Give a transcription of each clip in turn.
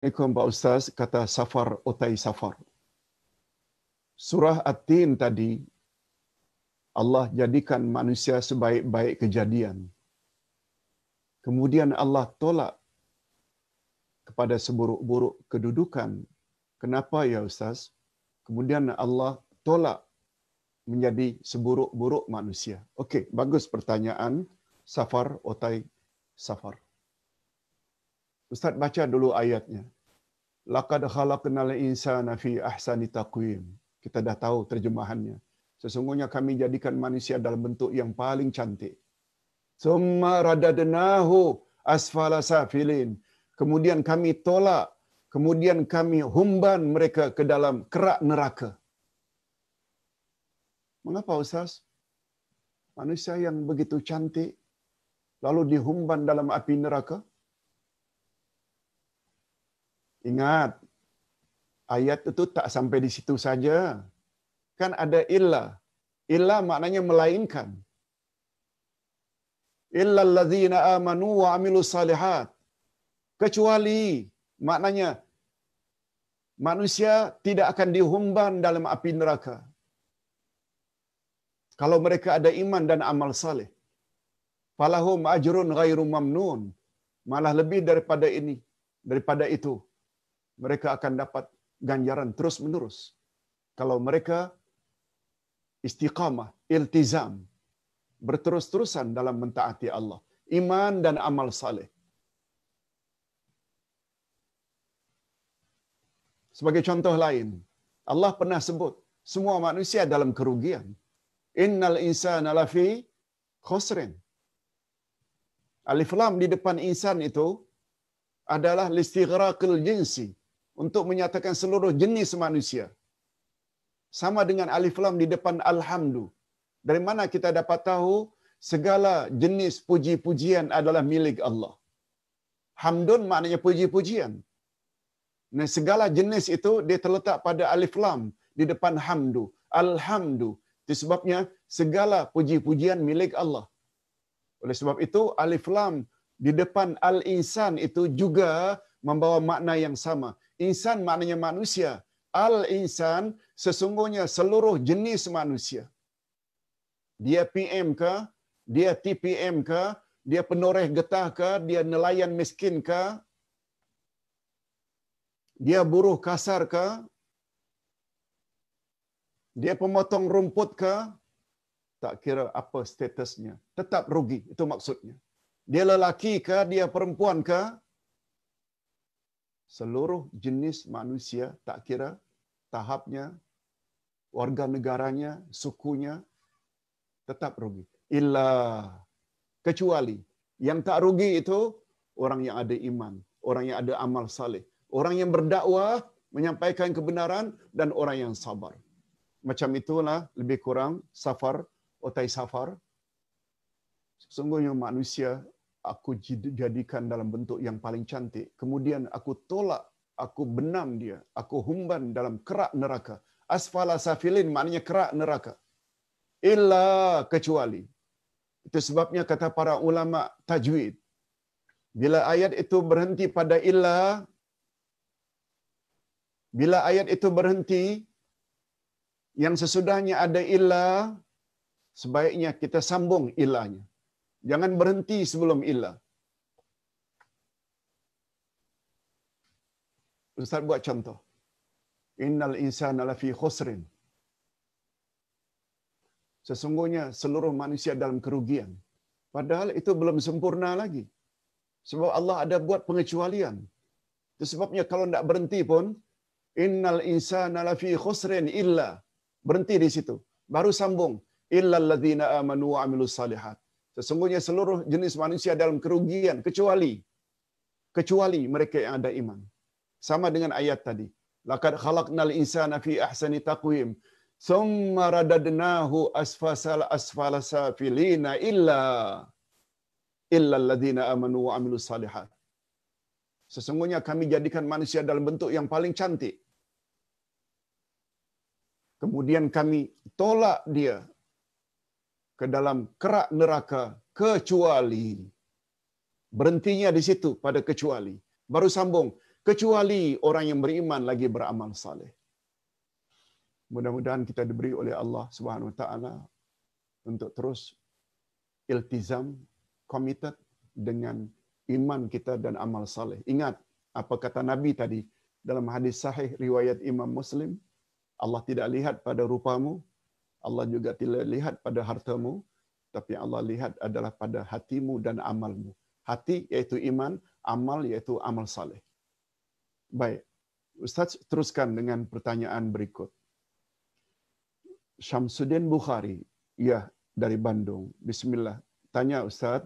Assalamualaikum Pak Ustaz, kata Safar Otai Safar. Surah At-Tin tadi, Allah jadikan manusia sebaik-baik kejadian. Kemudian Allah tolak kepada seburuk-buruk kedudukan. Kenapa ya Ustaz? Kemudian Allah tolak menjadi seburuk-buruk manusia. Okey, bagus pertanyaan Safar Otai Safar. Ustaz baca dulu ayatnya. Laqad khalaqnal insana fi ahsani taqwim. Kita dah tahu terjemahannya. Sesungguhnya kami jadikan manusia dalam bentuk yang paling cantik. Summa radadnahu asfala safilin. Kemudian kami tolak, kemudian kami humban mereka ke dalam kerak neraka. Mengapa Ustaz? Manusia yang begitu cantik lalu dihumban dalam api neraka? Ingat, ayat itu tak sampai di situ saja. Kan ada illa. Illa maknanya melainkan. Illa allazina amanu wa amilus salihat. Kecuali maknanya manusia tidak akan dihumban dalam api neraka kalau mereka ada iman dan amal saleh. Falahum ajrun ghairu mamnun. Malah lebih daripada ini, daripada itu. Mereka akan dapat ganjaran terus-menerus kalau mereka istiqamah, iltizam, berterus-terusan dalam mentaati Allah, iman dan amal saleh. Sebagai contoh lain, Allah pernah sebut semua manusia dalam kerugian. Innal insana lafi khusrin. Alif lam di depan insan itu adalah listighraqil jinsi, untuk menyatakan seluruh jenis manusia. Sama dengan alif lam di depan alhamdu. Dari mana kita dapat tahu segala jenis puji-pujian adalah milik Allah? Hamdun maknanya puji-pujian. Nah, segala jenis itu dia terletak pada alif lam di depan hamdu. Alhamdu. Itu sebabnya segala puji-pujian milik Allah. Oleh sebab itu alif lam di depan al-insan itu juga membawa makna yang sama. Insan maknanya manusia. Al-insan sesungguhnya seluruh jenis manusia. Dia PM ke, dia TPM ke, dia penoreh getah ke, dia nelayan miskin ke, dia buruh kasar ke, dia pemotong rumput ke, tak kira apa statusnya, tetap rugi, itu maksudnya. Dia lelaki ke, dia perempuan ke, seluruh jenis manusia, tak kira tahapnya, warga negaranya, sukunya, tetap rugi. Illa, kecuali yang tak rugi itu orang yang ada iman, orang yang ada amal saleh, orang yang berdakwah, menyampaikan kebenaran, dan orang yang sabar. Macam itulah lebih kurang Safar Otai Safar. Sesungguhnya manusia aku jadikan dalam bentuk yang paling cantik. Kemudian aku tolak, aku benam dia, aku humban dalam kerak neraka. Asfala safilin maknanya kerak neraka. Illa, kecuali. Itu sebabnya kata para ulama tajwid, bila ayat itu berhenti pada illa, bila ayat itu berhenti, yang sesudahnya ada illa, sebaiknya kita sambung illanya. Jangan berhenti sebelum illa. Ustaz buat contoh. Innal insana lafi khusrin. Sesungguhnya seluruh manusia dalam kerugian. Padahal itu belum sempurna lagi. Sebab Allah ada buat pengecualian. Itu sebabnya kalau tidak berhenti pun, innal insana lafi khusrin illa. Berhenti di situ. Baru sambung. Illa alladzina amanu wa amilus salihat. Sesungguhnya seluruh jenis manusia dalam kerugian. Kecuali mereka yang ada iman. Sama dengan ayat tadi. Laqad khalaqnal insana fi ahsani taqwim. Summa radadnahu asfala safilina illa alladzina amanu wa amilus salihat. Sesungguhnya kami jadikan manusia dalam bentuk yang paling cantik. Kemudian kami tolak dia ke dalam kerak neraka kecuali. Berhentinya di situ pada kecuali. Baru sambung. kecuali orang yang beriman lagi beramal saleh. Mudah-mudahan kita diberi oleh Allah Subhanahu wa taala untuk terus iltizam, committed dengan iman kita dan amal saleh. Ingat apa kata Nabi tadi dalam hadis sahih riwayat Imam Muslim, Allah tidak lihat pada rupamu, Allah juga tidak lihat pada hartamu, tapi Allah lihat adalah pada hatimu dan amalmu. Hati iaitu iman, amal iaitu amal saleh. Baik, Ustaz teruskan dengan pertanyaan berikut. Syamsuddin Bukhari, ya, dari Bandung. Bismillah. Tanya Ustaz,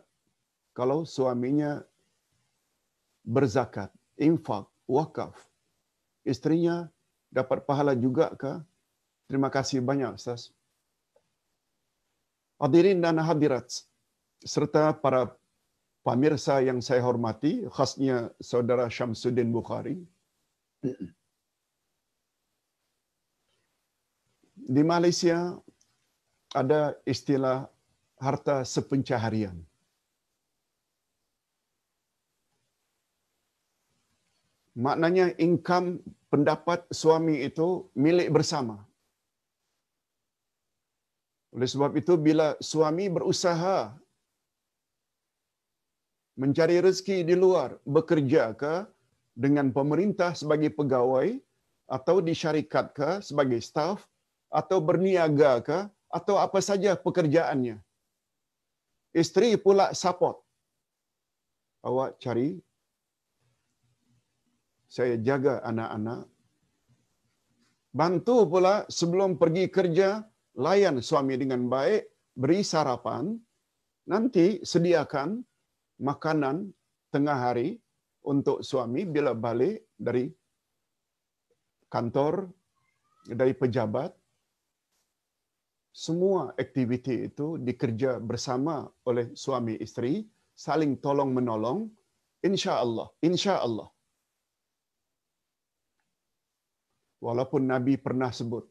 kalau suaminya berzakat, infak, wakaf, istrinya dapat pahala juga ke? Terima kasih banyak Ustaz. Hadirin dan hadirat, serta para pemirsa yang saya hormati, khasnya saudara Syamsuddin Bukhari. Di Malaysia ada istilah harta sepencaharian. Maknanya income, pendapat suami itu milik bersama. Oleh sebab itu bila suami berusaha mencari rezeki di luar, bekerja ke dengan pemerintah sebagai pegawai atau di syarikat ke sebagai staf atau berniaga ke atau apa saja pekerjaannya, isteri pula support. Awak cari, saya jaga anak-anak. Bantu pula sebelum pergi kerja, layan suami dengan baik, beri sarapan, nanti sediakan makanan tengah hari untuk suami bila balik dari kantor, dari pejabat. Semua aktiviti itu dikerja bersama oleh suami isteri, saling tolong menolong, insya-Allah, insya-Allah. Walaupun Nabi pernah sebut,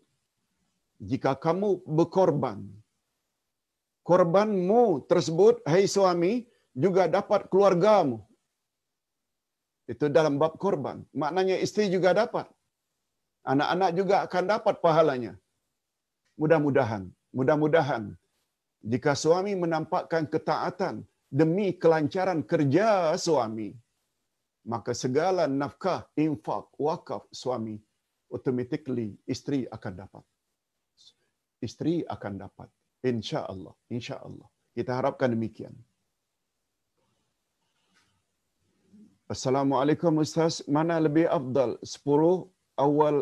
jika kamu berkorban, korbanmu tersebut, hai suami, juga dapat keluargamu. Itu dalam bab korban. Maknanya isteri juga dapat. Anak-anak juga akan dapat pahalanya. Mudah-mudahan, jika suami menampakkan ketaatan demi kelancaran kerja suami, maka segala nafkah, infak, wakaf suami, automatically isteri akan dapat. Isteri akan dapat. Insya-Allah, insya-Allah. Kita harapkan demikian. Assalamualaikum Ustaz, mana lebih afdal 10 awal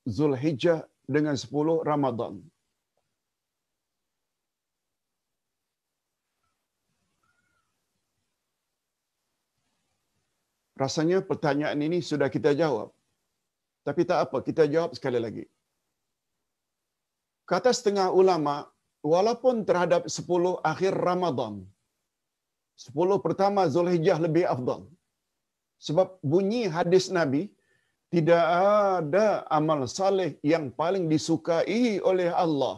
Zulhijjah dengan 10 Ramadan? Rasanya pertanyaan ini sudah kita jawab. Tapi tak apa, kita jawab sekali lagi. Kata setengah ulama, walaupun terhadap 10 akhir Ramadan, 10 pertama Zulhijjah lebih afdal. Sebab bunyi hadis Nabi, tidak ada amal saleh yang paling disukai oleh Allah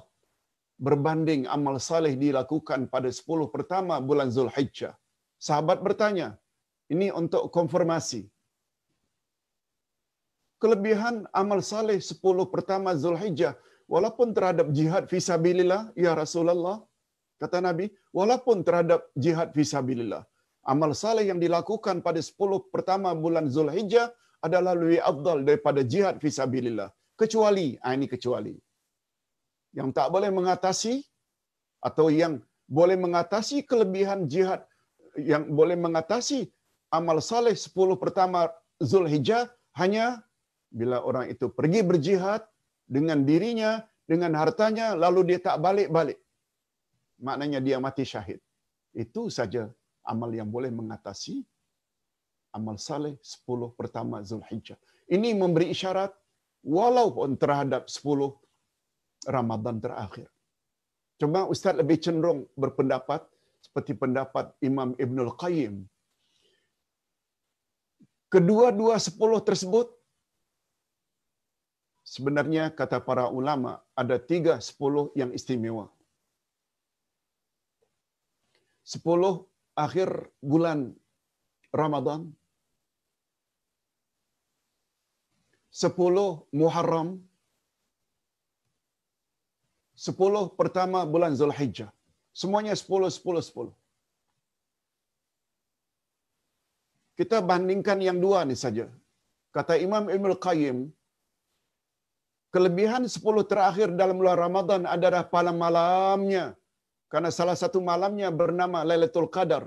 berbanding amal saleh dilakukan pada 10 pertama bulan Zulhijjah. Sahabat bertanya, ini untuk konfirmasi. Kelebihan amal saleh 10 pertama Zulhijjah, walaupun terhadap jihad fisabilillah, ya Rasulullah, kata Nabi, walaupun terhadap jihad fisabilillah, amal saleh yang dilakukan pada 10 pertama bulan Zulhijjah adalah lebih afdal daripada jihad fisabilillah. Kecuali, ini kecuali. Yang tak boleh mengatasi atau yang boleh mengatasi kelebihan jihad, yang boleh mengatasi amal saleh 10 pertama Zulhijjah hanya bila orang itu pergi berjihad dengan dirinya, dengan hartanya, lalu dia tak balik-balik. Maknanya dia mati syahid. Itu saja amal yang boleh mengatasi amal saleh 10 pertama Zulhijjah. Ini memberi isyarat walaupun terhadap 10 Ramadan terakhir. Cuma Ustaz lebih cenderung berpendapat seperti pendapat Imam Ibnul Qayyim. Kedua-dua 10 tersebut sebenarnya kata para ulama ada 3 10 yang istimewa. 10 akhir bulan Ramadan, 10 Muharram, 10 pertama bulan Zulhijjah. Semuanya 10, 10, 10. Kita bandingkan yang dua ni saja. Kata Imam Ibnul Qayyim, kelebihan 10 terakhir dalam bulan Ramadan adalah malam-malamnya. Karena salah satu malamnya bernama Lailatul Qadar.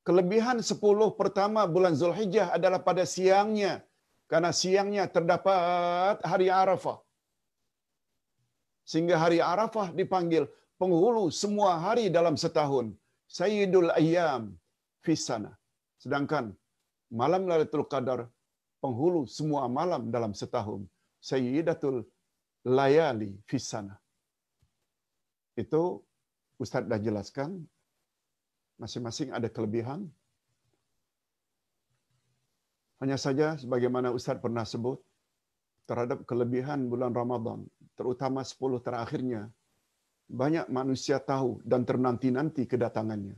Kelebihan 10 pertama bulan Zulhijjah adalah pada siangnya. Karena siangnya terdapat hari Arafah. Sehingga hari Arafah dipanggil penghulu semua hari dalam setahun. Sayyidul Ayyam Fisana. Sedangkan malam Lailatul Qadar penghulu semua malam dalam setahun. Sayyidatul Layali Fisana. Itu Ustaz dah jelaskan. Masing-masing ada kelebihan. Hanya saja sebagaimana Ustaz pernah sebut, terhadap kelebihan bulan Ramadan, terutama 10 terakhirnya, banyak manusia tahu dan ternanti-nanti kedatangannya.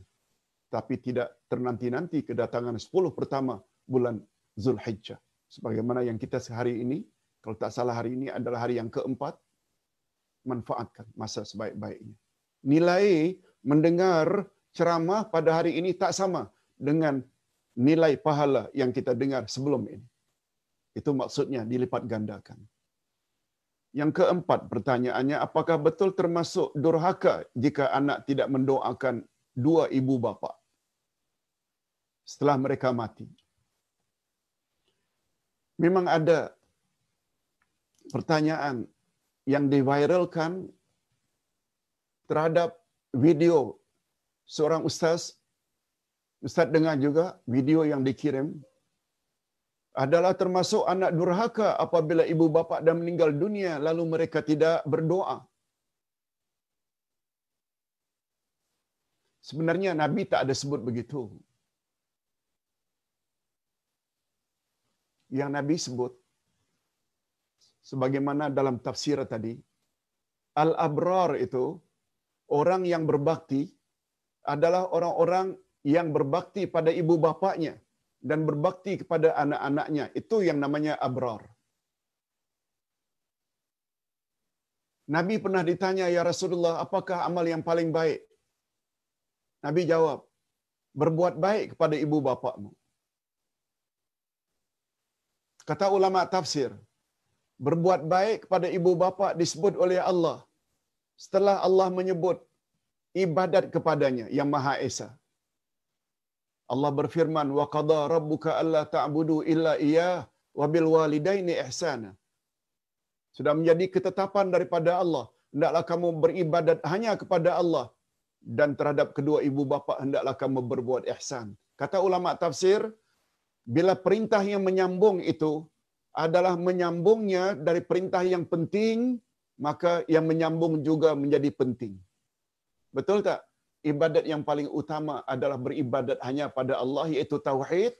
Tapi tidak ternanti-nanti kedatangan 10 pertama bulan Zulhijjah. Sebagaimana yang kita sehari ini, kalau tak salah hari ini adalah hari yang keempat, manfaatkan masa sebaik-baiknya. Nilai mendengar ceramah pada hari ini tak sama dengan nilai pahala yang kita dengar sebelum ini. Itu maksudnya dilipat gandakan. Yang keempat pertanyaannya, apakah betul termasuk durhaka jika anak tidak mendoakan dua ibu bapa setelah mereka mati? Memang ada pertanyaan yang diviralkan terhadap video seorang ustaz. Ustaz dengar juga video yang dikirim, adalah termasuk anak durhaka apabila ibu bapa dah meninggal dunia lalu mereka tidak berdoa. Sebenarnya Nabi tak ada sebut begitu. Yang Nabi sebut, sebagaimana dalam tafsir tadi, al-abrar itu, orang yang berbakti, adalah orang-orang yang berbakti pada ibu bapanya dan berbakti kepada anak-anaknya. Itu yang namanya abrar. Nabi pernah ditanya, ya Rasulullah, apakah amal yang paling baik? Nabi jawab, berbuat baik kepada ibu bapakmu. Kata ulama tafsir, berbuat baik kepada ibu bapa disebut oleh Allah setelah Allah menyebut ibadat kepadanya yang Maha Esa. Allah berfirman, wa qada rabbuka alla ta'budu illa iyyah wa bil walidaini ihsana. Sudah menjadi ketetapan daripada Allah, hendaklah kamu beribadat hanya kepada Allah dan terhadap kedua ibu bapa hendaklah kamu berbuat ihsan. Kata ulama tafsir, bila perintah yang menyambung itu adalah menyambungnya dari perintah yang penting, maka yang menyambung juga menjadi penting. Betul tak? Ibadat yang paling utama adalah beribadat hanya pada Allah, iaitu tauhid.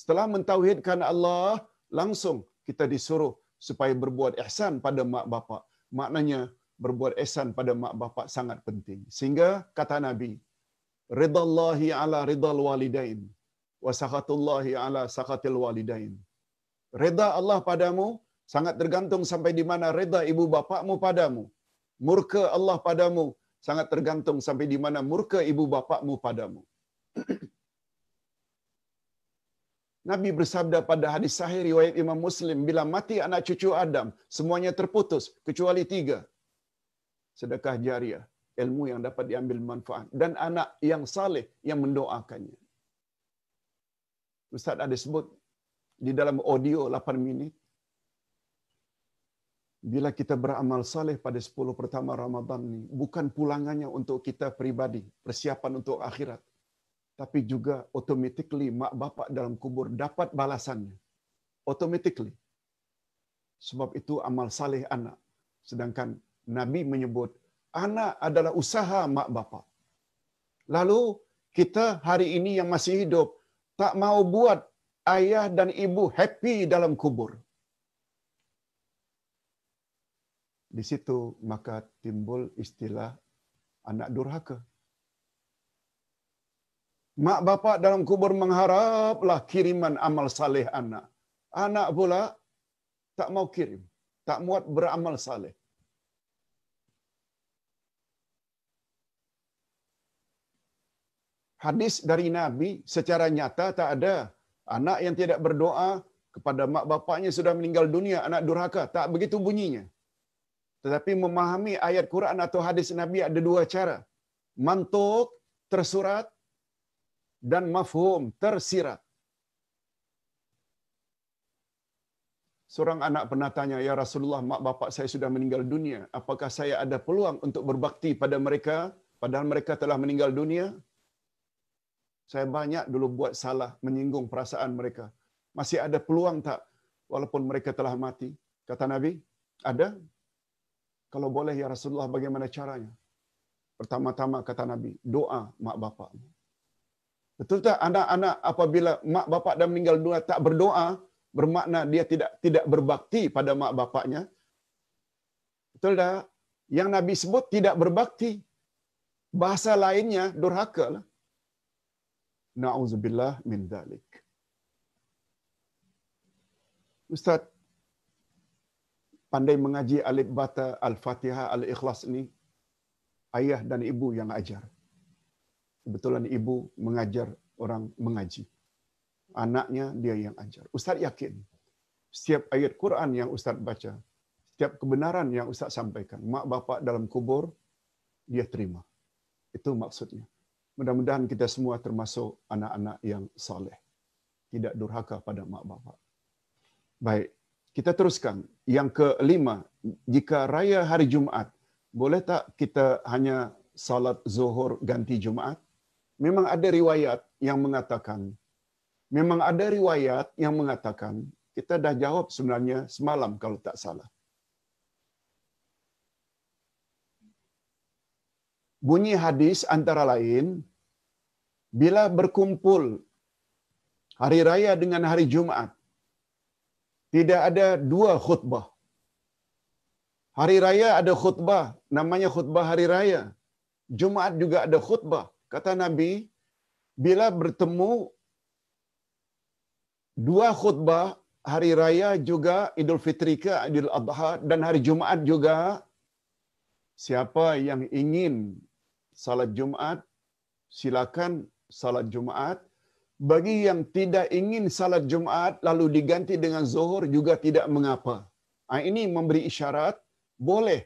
Setelah mentauhidkan Allah, langsung kita disuruh supaya berbuat ihsan pada mak bapak. Maknanya berbuat ihsan pada mak bapak sangat penting. Sehingga kata Nabi, ridallahi ala ridal walidain wa sakhatullahi ala sakhatil walidain. Reda Allah padamu sangat tergantung sampai di mana reda ibu bapakmu padamu. Murka Allah padamu sangat tergantung sampai di mana murka ibu bapakmu padamu. Nabi bersabda pada hadis sahih riwayat Imam Muslim, bila mati anak cucu Adam, semuanya terputus kecuali 3. Sedekah jariah, ilmu yang dapat diambil manfaat, dan anak yang saleh yang mendoakannya. Ustaz ada sebut di dalam audio 8 minit, bila kita beramal saleh pada 10 pertama Ramadan ini, bukan pulangannya untuk kita pribadi, persiapan untuk akhirat, tapi juga automatically mak bapak dalam kubur dapat balasannya. Automatically. Sebab itu amal saleh anak. Sedangkan Nabi menyebut, anak adalah usaha mak bapak. Lalu kita hari ini yang masih hidup, tak mau buat ayah dan ibu happy dalam kubur. Di situ maka timbul istilah anak durhaka. Mak bapak dalam kubur mengharaplah kiriman amal saleh anak. Anak pula tak mau kirim, tak muat beramal saleh. Hadis dari Nabi secara nyata tak ada anak yang tidak berdoa kepada mak bapaknya sudah meninggal dunia, anak durhaka. Tak begitu bunyinya. Tetapi memahami ayat Quran atau hadis Nabi ada dua cara. Mantuk, tersurat, dan mafhum, tersirat. Seorang anak pernah tanya, "Ya Rasulullah, mak bapak saya sudah meninggal dunia. Apakah saya ada peluang untuk berbakti pada mereka, padahal mereka telah meninggal dunia? Saya banyak dulu buat salah, menyinggung perasaan mereka. Masih ada peluang tak walaupun mereka telah mati?" Kata Nabi, "Ada. Kalau boleh ya Rasulullah, bagaimana caranya?" Pertama-tama kata Nabi, doa mak bapakmu. Betul tak anak-anak apabila mak bapak dah meninggal dunia tak berdoa, bermakna dia tidak berbakti pada mak bapaknya? Betul tak? Yang Nabi sebut tidak berbakti. Bahasa lainnya durhaka lah. Na'udzubillah min dzalik. Ustaz pandai mengaji alif bata al-Fatihah al-Ikhlas ni ayah dan ibu yang ajar. Kebetulan ibu mengajar orang mengaji. Anaknya dia yang ajar. Ustaz yakin setiap ayat Quran yang Ustaz baca, setiap kebenaran yang Ustaz sampaikan, mak bapak dalam kubur dia terima. Itu maksudnya. Mudah-mudahan kita semua termasuk anak-anak yang soleh, tidak durhaka pada mak bapak. Baik, kita teruskan. Yang kelima, jika raya hari Jumaat, boleh tak kita hanya salat zuhur ganti Jumaat? Memang ada riwayat yang mengatakan, kita dah jawab sebenarnya semalam kalau tak salah. Bunyi hadis antara lain, bila berkumpul hari raya dengan hari Jumaat, tidak ada dua khutbah. Hari raya ada khutbah, namanya khutbah hari raya. Jumaat juga ada khutbah. Kata Nabi, bila bertemu dua khutbah, hari raya juga Idul Fitri ke Idul Adha dan hari Jumaat juga, siapa yang ingin salat Jumaat, silakan salat Jumaat. Bagi yang tidak ingin salat Jumaat lalu diganti dengan zuhur juga tidak mengapa. Ini memberi isyarat boleh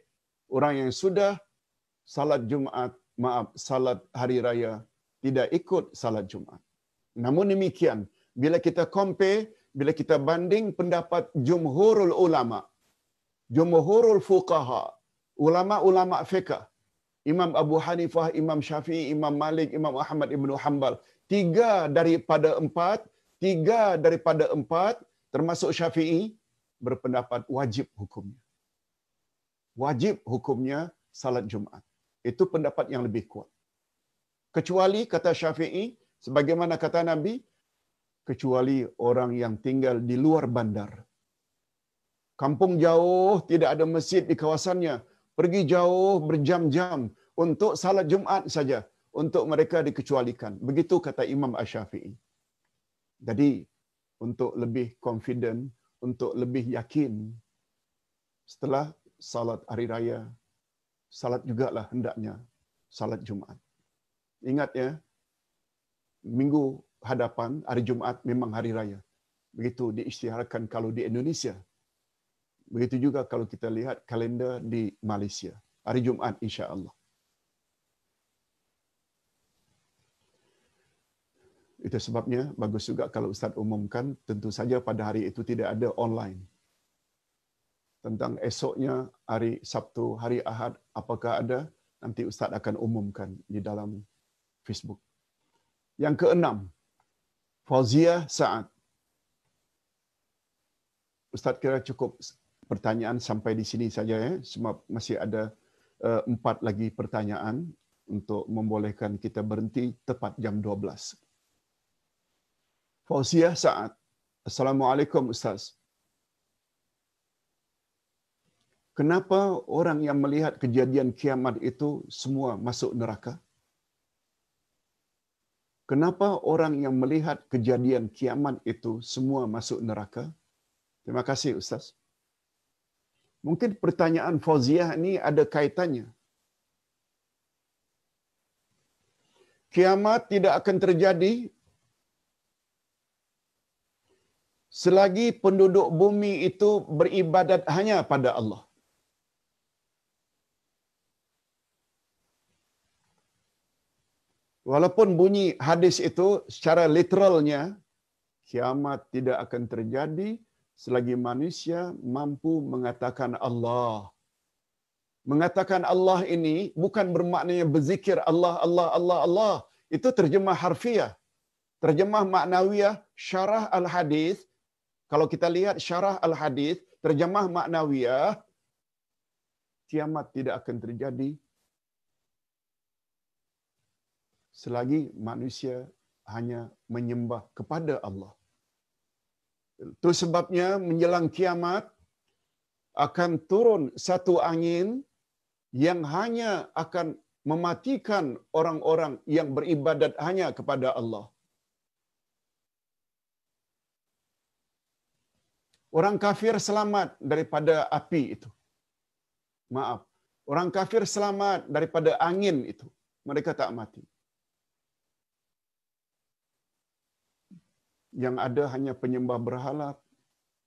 orang yang sudah salat Jumaat, salat hari raya tidak ikut salat Jumaat. Namun demikian, bila kita compare, bila kita banding pendapat jumhurul ulama, jumhurul fuqaha, ulama-ulama fiqh, Imam Abu Hanifah, Imam Syafi'i, Imam Malik, Imam Ahmad Ibn Hanbal, tiga daripada empat, termasuk Syafi'i, berpendapat wajib hukumnya. Wajib hukumnya salat Jumaat. Itu pendapat yang lebih kuat. Kecuali, kata Syafi'i, sebagaimana kata Nabi, kecuali orang yang tinggal di luar bandar. Kampung jauh, tidak ada masjid di kawasannya. Pergi jauh berjam-jam untuk salat Jumaat saja. Untuk mereka dikecualikan. Begitu kata Imam Asy-Syafi'i. Jadi, untuk lebih confident, untuk lebih yakin, setelah salat hari raya, salat jugalah hendaknya salat Jumaat. Ingat ya, minggu hadapan, hari Jumaat memang hari raya. Begitu diisytiharkan kalau di Indonesia. Begitu juga kalau kita lihat kalender di Malaysia. Hari Jumaat insya-Allah. Itu sebabnya bagus juga kalau Ustaz umumkan, tentu saja pada hari itu tidak ada online. Tentang esoknya, hari Sabtu, hari Ahad, apakah ada, nanti Ustaz akan umumkan di dalam Facebook. Yang keenam, Fauziah Saad. Ustaz kira cukup pertanyaan sampai di sini saja ya, sebab masih ada 4 lagi pertanyaan untuk membolehkan kita berhenti tepat jam 12. Fauziah Saad. Assalamualaikum Ustaz. Kenapa orang yang melihat kejadian kiamat itu semua masuk neraka? Kenapa orang yang melihat kejadian kiamat itu semua masuk neraka? Terima kasih Ustaz. Mungkin pertanyaan Fauziah ini ada kaitannya. Kiamat tidak akan terjadi selagi penduduk bumi itu beribadat hanya pada Allah. Walaupun bunyi hadis itu secara literalnya, kiamat tidak akan terjadi selagi manusia mampu mengatakan Allah. Mengatakan Allah ini bukan bermaknanya berzikir Allah, Allah, Allah, Allah. Itu terjemah harfiah. Terjemah maknawiyah, syarah al-hadis. Kalau kita lihat syarah al-hadis, terjemah maknawiyah, kiamat tidak akan terjadi selagi manusia hanya menyembah kepada Allah. Itu sebabnya menjelang kiamat akan turun satu angin yang hanya akan mematikan orang-orang yang beribadat hanya kepada Allah. Orang kafir selamat daripada api itu. Maaf. Orang kafir selamat daripada angin itu. Mereka tak mati. Yang ada hanya penyembah berhala,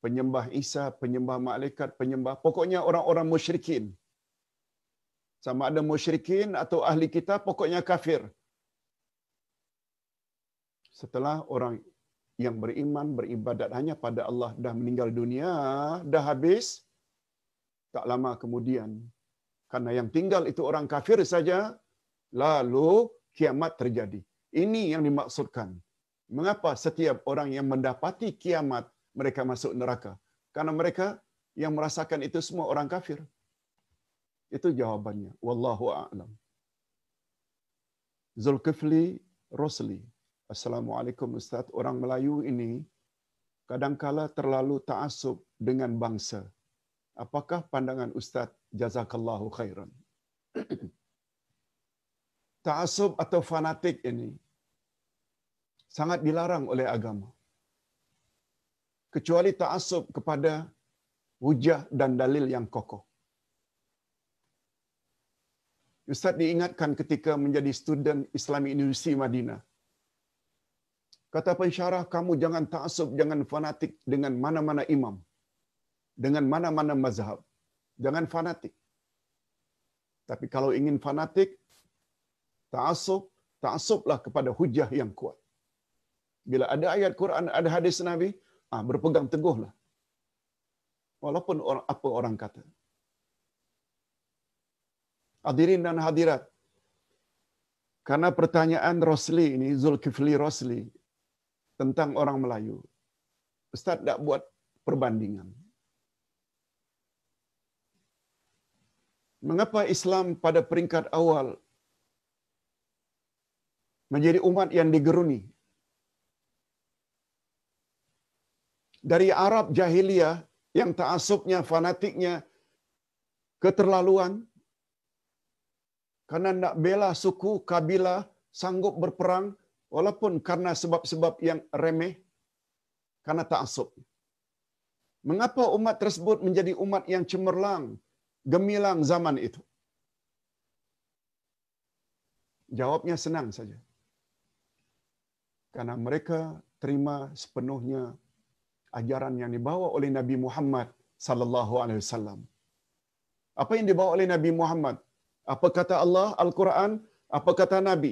penyembah Isa, penyembah malaikat, penyembah, pokoknya orang-orang musyrikin. Sama ada musyrikin atau ahli kitab, pokoknya kafir. Setelah orang yang beriman, beribadat hanya pada Allah dah meninggal dunia, dah habis, tak lama kemudian, karena yang tinggal itu orang kafir saja, lalu kiamat terjadi. Ini yang dimaksudkan. Mengapa setiap orang yang mendapati kiamat, mereka masuk neraka? Karena mereka yang merasakan itu semua orang kafir. Itu jawabannya. Wallahu a'lam. Zulkifli Rosli. Assalamualaikum Ustaz. Orang Melayu ini kadangkala terlalu ta'assub dengan bangsa. Apakah pandangan Ustaz? Jazakallahu khairan. Ta'assub atau fanatik ini sangat dilarang oleh agama. Kecuali ta'assub kepada hujah dan dalil yang kokoh. Ustaz diingatkan ketika menjadi student Islamic University Madinah. Kata pensyarah, kamu jangan ta'assub, jangan fanatik dengan mana-mana imam. Dengan mana-mana mazhab. Jangan fanatik. Tapi kalau ingin fanatik, ta'assublah kepada hujah yang kuat. Bila ada ayat Quran, ada hadis Nabi, berpegang teguhlah. Walaupun apa orang kata. Hadirin dan hadirat, karena pertanyaan Rosli ini, Zulkifli Rosli, tentang orang Melayu, Ustaz tak buat perbandingan. Mengapa Islam pada peringkat awal menjadi umat yang digeruni? Dari Arab jahiliyah yang ta'assubnya, fanatiknya, keterlaluan, karena nak bela suku, kabilah, sanggup berperang, walaupun karena sebab-sebab yang remeh, karena ta'assub. Mengapa umat tersebut menjadi umat yang cemerlang, gemilang zaman itu? Jawabnya senang saja. Karena mereka terima sepenuhnya ajaran yang dibawa oleh Nabi Muhammad sallallahu alaihi wasallam. Apa yang dibawa oleh Nabi Muhammad? Apa kata Allah, Al-Quran, apa kata Nabi?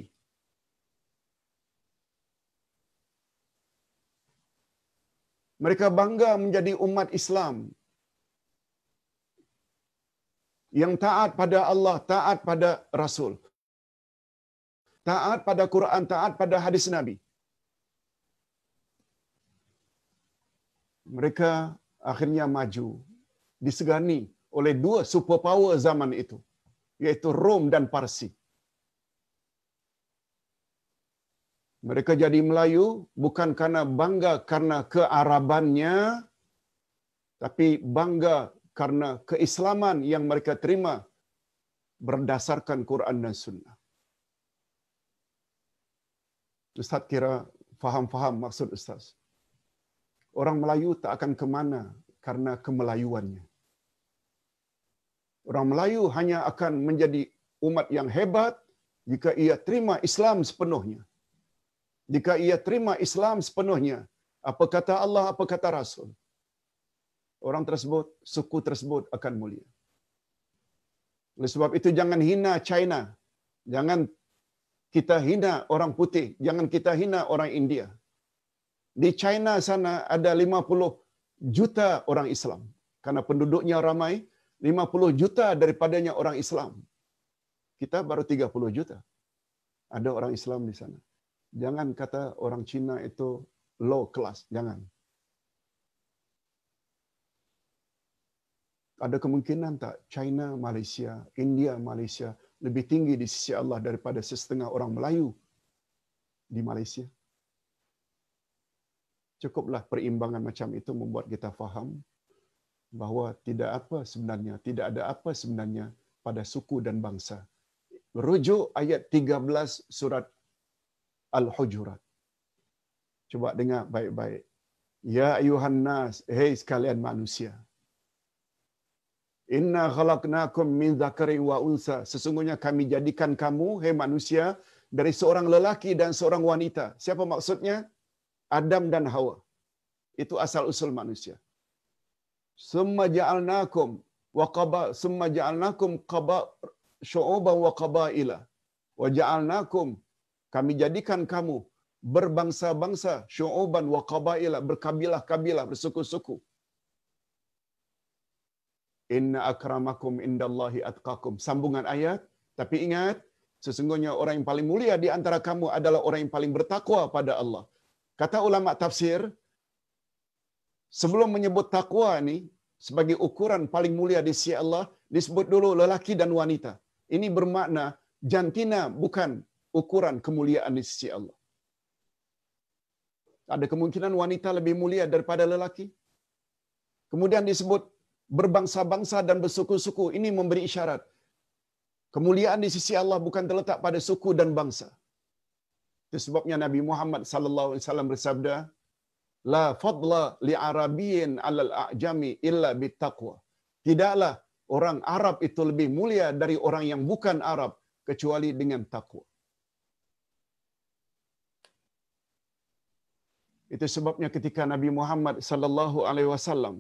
Mereka bangga menjadi umat Islam yang taat pada Allah, taat pada Rasul, taat pada Quran, taat pada hadis Nabi. Mereka akhirnya maju, disegani oleh dua superpower zaman itu, yaitu Rom dan Parsi. Mereka jadi Melayu bukan karena bangga karena kearabannya, tapi bangga karena keislaman yang mereka terima berdasarkan Quran dan Sunnah. Ustaz kira faham-faham maksud Ustaz. Orang Melayu tak akan ke mana karena kemelayuannya. Orang Melayu hanya akan menjadi umat yang hebat jika ia terima Islam sepenuhnya. Jika ia terima Islam sepenuhnya, apa kata Allah, apa kata Rasul, orang tersebut, suku tersebut akan mulia. Oleh sebab itu jangan hina China. Jangan kita hina orang putih. Jangan kita hina orang India. Di China sana ada 50 juta orang Islam. Karena penduduknya ramai, 50 juta daripadanya orang Islam. Kita baru 30 juta. Ada orang Islam di sana. Jangan kata orang Cina itu low class. Jangan. Ada kemungkinan tak China, Malaysia, India, Malaysia lebih tinggi di sisi Allah daripada setengah orang Melayu di Malaysia? Cukuplah perimbangan macam itu membuat kita faham bahawa tidak ada apa sebenarnya pada suku dan bangsa. Rujuk ayat 13 surat Al-Hujurat. Cuba dengar baik-baik. Ya ayuhan nas, hei sekalian manusia. Inna khalaqnakum min dzakarin wa unsa. Sesungguhnya kami jadikan kamu, hei manusia, dari seorang lelaki dan seorang wanita. Siapa maksudnya? Adam dan Hawa. Itu asal usul manusia. Summa ja'alnakum syu'uban wa qabaila. Wa ja'alnakum, kami jadikan kamu berbangsa-bangsa, syu'uban wa qabaila, berkabilah-kabilah, bersuku-suku. Inna akramakum indallahi atqakum. Sambungan ayat, tapi ingat, sesungguhnya orang yang paling mulia di antara kamu adalah orang yang paling bertakwa pada Allah. Kata ulama tafsir, sebelum menyebut takwa ini sebagai ukuran paling mulia di sisi Allah, disebut dulu lelaki dan wanita. Ini bermakna jantina bukan ukuran kemuliaan di sisi Allah. Ada kemungkinan wanita lebih mulia daripada lelaki. Kemudian disebut berbangsa-bangsa dan bersuku-suku. Ini memberi isyarat kemuliaan di sisi Allah bukan terletak pada suku dan bangsa. Itu sebabnya Nabi Muhammad sallallahu alaihi wasallam bersabda, la fadla li arabiyyin 'alal a'jami illa bittaqwa. Tidaklah orang Arab itu lebih mulia dari orang yang bukan Arab kecuali dengan takwa. Itu sebabnya ketika Nabi Muhammad sallallahu alaihi wasallam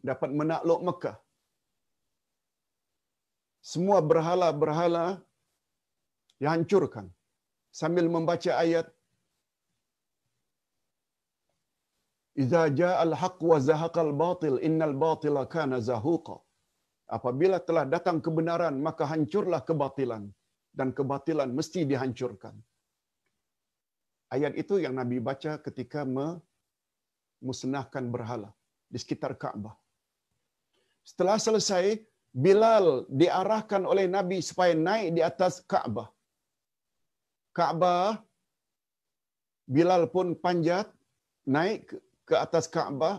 dapat menakluk Mekah, semua berhala-berhala dihancurkan sambil membaca ayat Idza ja'al haqq wa zahaqal batil innal batila kana zahuqa. Apabila telah datang kebenaran maka hancurlah kebatilan dan kebatilan mesti dihancurkan. Ayat itu yang Nabi baca ketika memusnahkan berhala di sekitar Kaabah. Setelah selesai, Bilal diarahkan oleh Nabi supaya naik di atas Kaabah. Kaabah, Bilal pun panjat naik ke atas Kaabah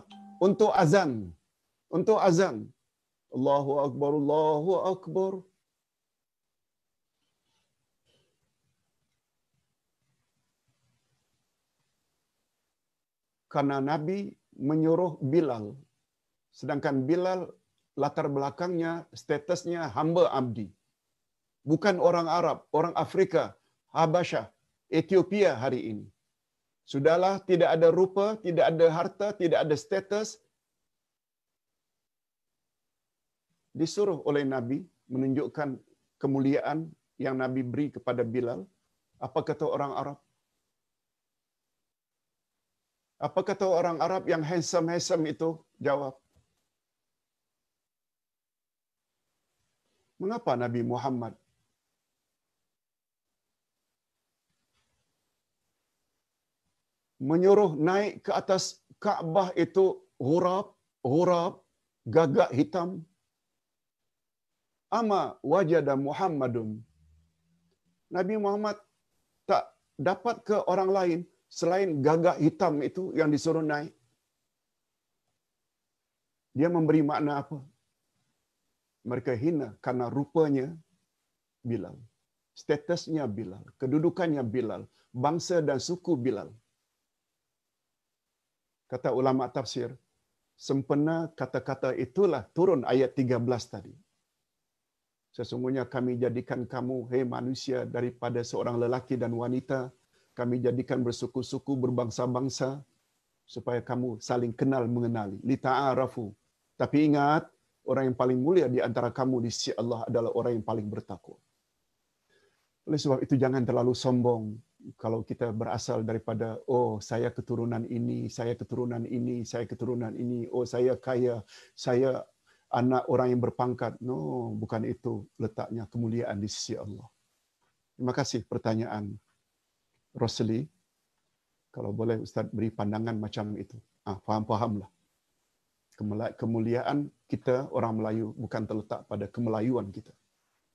untuk azan. Untuk azan. Allahu Akbar, Allahu Akbar. Karena Nabi menyuruh Bilal. Sedangkan Bilal latar belakangnya, statusnya hamba abdi. Bukan orang Arab, orang Afrika, Habasyah, Ethiopia hari ini. Sudahlah, tidak ada rupa, tidak ada harta, tidak ada status. Disuruh oleh Nabi menunjukkan kemuliaan yang Nabi beri kepada Bilal. Apa kata orang Arab? Apa kata orang Arab yang handsome itu? Jawab, mengapa Nabi Muhammad menyuruh naik ke atas Kaabah itu hurab, gagak hitam? Ama wajada Muhammadun. Nabi Muhammad tak dapat ke orang lain selain gagak hitam itu yang disuruh naik. Dia memberi makna apa? Mereka hina karena rupanya Bilal, statusnya Bilal, kedudukannya Bilal, bangsa dan suku Bilal. Kata ulama tafsir, sempena kata-kata itulah turun ayat 13 tadi. Sesungguhnya kami jadikan kamu, hei manusia, daripada seorang lelaki dan wanita, kami jadikan bersuku-suku, berbangsa-bangsa, supaya kamu saling kenal mengenali. Lita'arafu. Tapi ingat, orang yang paling mulia di antara kamu di sisi Allah adalah orang yang paling bertakwa. Oleh sebab itu jangan terlalu sombong kalau kita berasal daripada, oh saya keturunan ini, saya keturunan ini, saya keturunan ini, oh saya kaya, saya anak orang yang berpangkat. No, bukan itu letaknya kemuliaan di sisi Allah. Terima kasih pertanyaan Rosli. Kalau boleh Ustaz beri pandangan macam itu. Faham-fahamlah. Kemuliaan kita orang Melayu bukan terletak pada kemelayuan kita,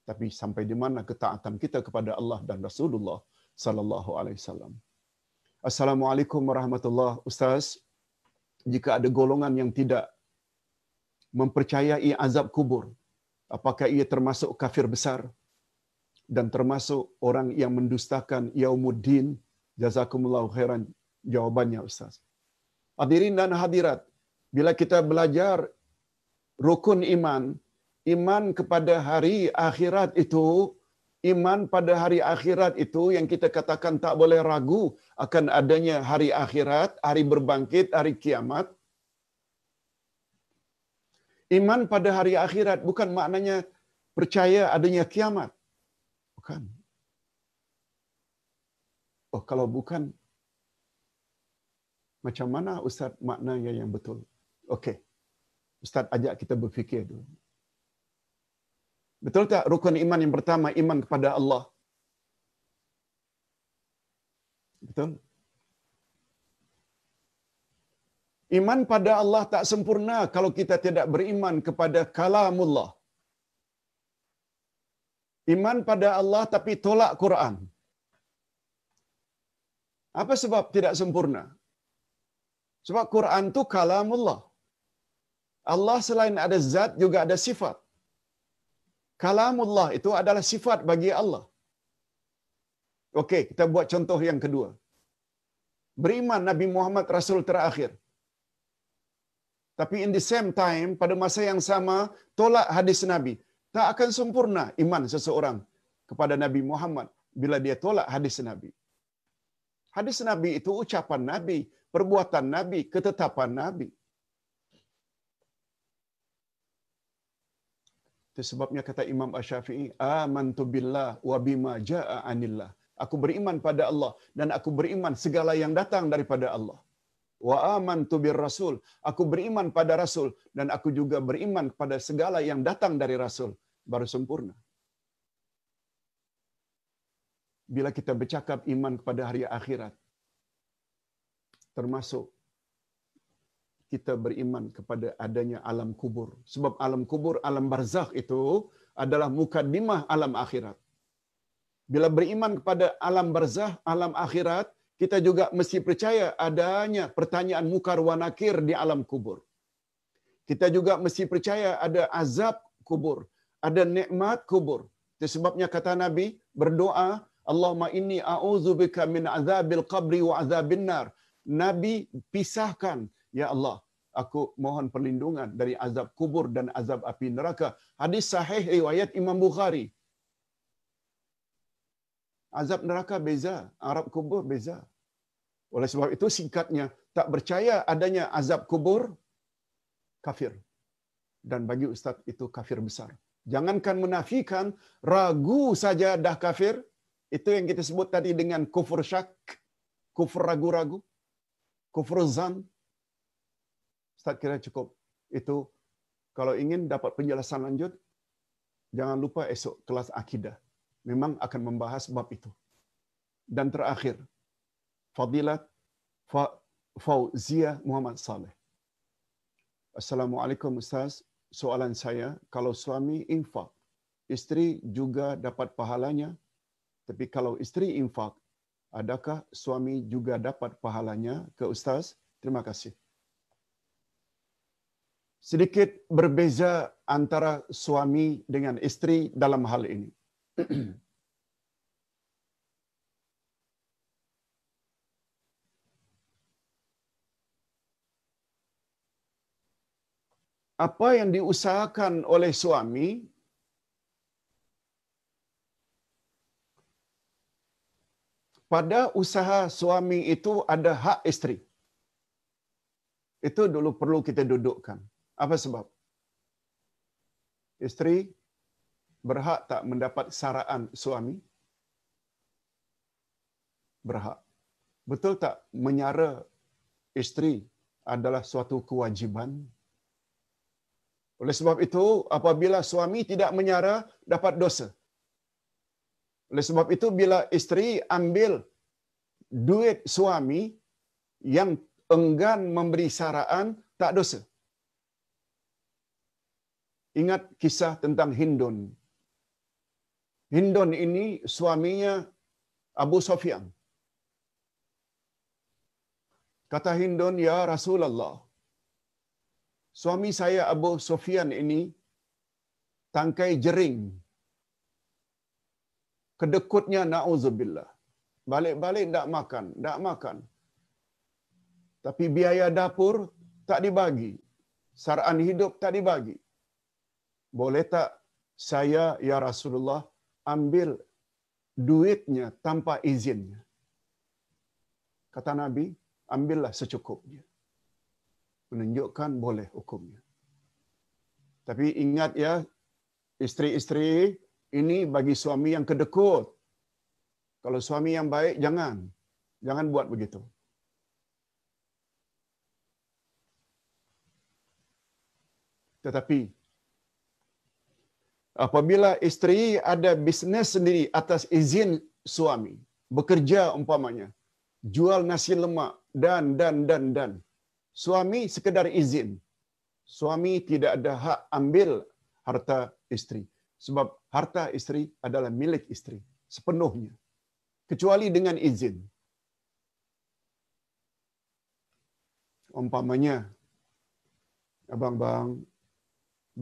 tapi sampai di mana ketaatan kita kepada Allah dan Rasulullah sallallahu alaihi wasallam. Assalamualaikum warahmatullahi. Ustaz, jika ada golongan yang tidak mempercayai azab kubur, apakah ia termasuk kafir besar dan termasuk orang yang mendustakan Yaumuddin? Jazakumullahu khairan jawabannya Ustaz. Hadirin dan hadirat, bila kita belajar rukun iman, iman kepada hari akhirat itu, iman pada hari akhirat itu yang kita katakan tak boleh ragu akan adanya hari akhirat, hari berbangkit, hari kiamat. Iman pada hari akhirat bukan maknanya percaya adanya kiamat. Bukan. Oh, kalau bukan, macam mana Ustaz maknanya yang betul? Okey. Ustaz ajak kita berfikir dulu. Betul tak rukun iman yang pertama, iman kepada Allah? Betul? Iman pada Allah tak sempurna kalau kita tidak beriman kepada kalamullah. Iman pada Allah tapi tolak Quran. Apa sebab tidak sempurna? Sebab Quran tu kalamullah. Allah selain ada zat juga ada sifat. Kalamullah itu adalah sifat bagi Allah. Okey, kita buat contoh yang kedua. Beriman Nabi Muhammad Rasul terakhir. Tapi in the same time, pada masa yang sama, tolak hadis Nabi. Tak akan sempurna iman seseorang kepada Nabi Muhammad bila dia tolak hadis Nabi. Hadis Nabi itu ucapan Nabi, perbuatan Nabi, ketetapan Nabi. Itu sebabnya kata Imam Asy-Syafi'i, amantu billah wa bima jaa anillah. Aku beriman pada Allah dan aku beriman segala yang datang daripada Allah. Wa amantu bir rasul. Aku beriman pada Rasul dan aku juga beriman kepada segala yang datang dari Rasul. Baru sempurna. Bila kita bercakap iman kepada hari akhirat, termasuk kita beriman kepada adanya alam kubur. Sebab alam kubur, alam barzakh itu adalah mukaddimah alam akhirat. Bila beriman kepada alam barzakh, alam akhirat, kita juga mesti percaya adanya pertanyaan mukar wa nakir di alam kubur. Kita juga mesti percaya ada azab kubur, ada nikmat kubur. Itu sebabnya kata Nabi berdoa, Allahumma inni a'udzubika min azabil qabri wa azabin nar. Nabi pisahkan, ya Allah, aku mohon perlindungan dari azab kubur dan azab api neraka. Hadis sahih riwayat Imam Bukhari. Azab neraka beza, azab kubur beza. Oleh sebab itu singkatnya, tak percaya adanya azab kubur, kafir. Dan bagi Ustaz itu kafir besar. Jangankan menafikan, ragu saja dah kafir. Itu yang kita sebut tadi dengan kufur syak, kufur ragu-ragu, kufur zan. Ustaz kira cukup. Itu kalau ingin dapat penjelasan lanjut, jangan lupa esok kelas akidah. Memang akan membahas bab itu. Dan terakhir, Fadilat Fauzia Muhammad Saleh. Assalamualaikum Ustaz. Soalan saya, kalau suami infak, isteri juga dapat pahalanya. Tapi kalau isteri infak, adakah suami juga dapat pahalanya ke Ustaz? Terima kasih. Sedikit berbeza antara suami dengan isteri dalam hal ini. apa yang diusahakan oleh suami pada usaha suami itu ada hak isteri. Itu dulu perlu kita dudukkan. Apa sebab? Isteri berhak tak mendapat saraan suami? Berhak. Betul tak menyara isteri adalah suatu kewajiban? Oleh sebab itu, apabila suami tidak menyara, dapat dosa. Oleh sebab itu, bila isteri ambil duit suami yang enggan memberi saraan, tak dosa. Ingat kisah tentang Hindun. Hindun ini suaminya Abu Sufyan. Kata Hindun, "Ya Rasulullah, suami saya Abu Sufyan ini tangkai jering. Kedekutnya na'udzubillah. Balik-balik tak makan. Tapi biaya dapur tak dibagi. Saraan hidup tak dibagi. Boleh tak saya, ya Rasulullah, ambil duitnya tanpa izinnya?" Kata Nabi, "Ambillah secukupnya." Menunjukkan boleh hukumnya. Tapi ingat ya, isteri-isteri ini bagi suami yang kedekut. Kalau suami yang baik, jangan buat begitu. Tetapi apabila isteri ada bisnes sendiri atas izin suami, bekerja umpamanya, jual nasi lemak dan suami sekedar izin, suami tidak ada hak ambil harta isteri, sebab harta isteri adalah milik isteri sepenuhnya, kecuali dengan izin. Umpamanya, abang-bang,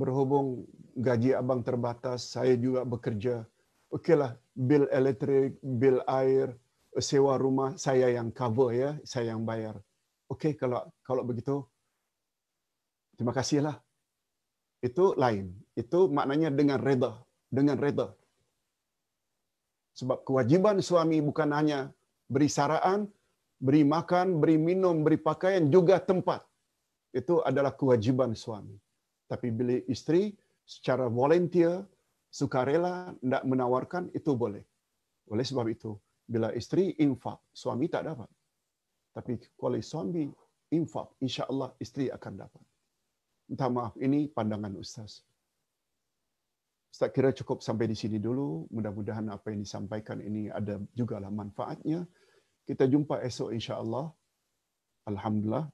berhubung gaji abang terbatas, saya juga bekerja. Okeylah, bil elektrik, bil air, sewa rumah saya yang cover ya, saya yang bayar. Okey, kalau begitu, terima kasihlah. Itu lain. Itu maknanya dengan redha. Sebab kewajiban suami bukan hanya beri saraan, beri makan, beri minum, beri pakaian, juga tempat. Itu adalah kewajiban suami. Tapi bila isteri secara volunteer, sukarela, tidak menawarkan, itu boleh. Oleh sebab itu, bila isteri infak, suami tak dapat. Tapi kalau suami infak, insya-Allah isteri akan dapat. Minta maaf, ini pandangan Ustaz. Ustaz kira cukup sampai di sini dulu. Mudah-mudahan apa yang disampaikan ini ada jugalah manfaatnya. Kita jumpa esok insya-Allah. Alhamdulillah.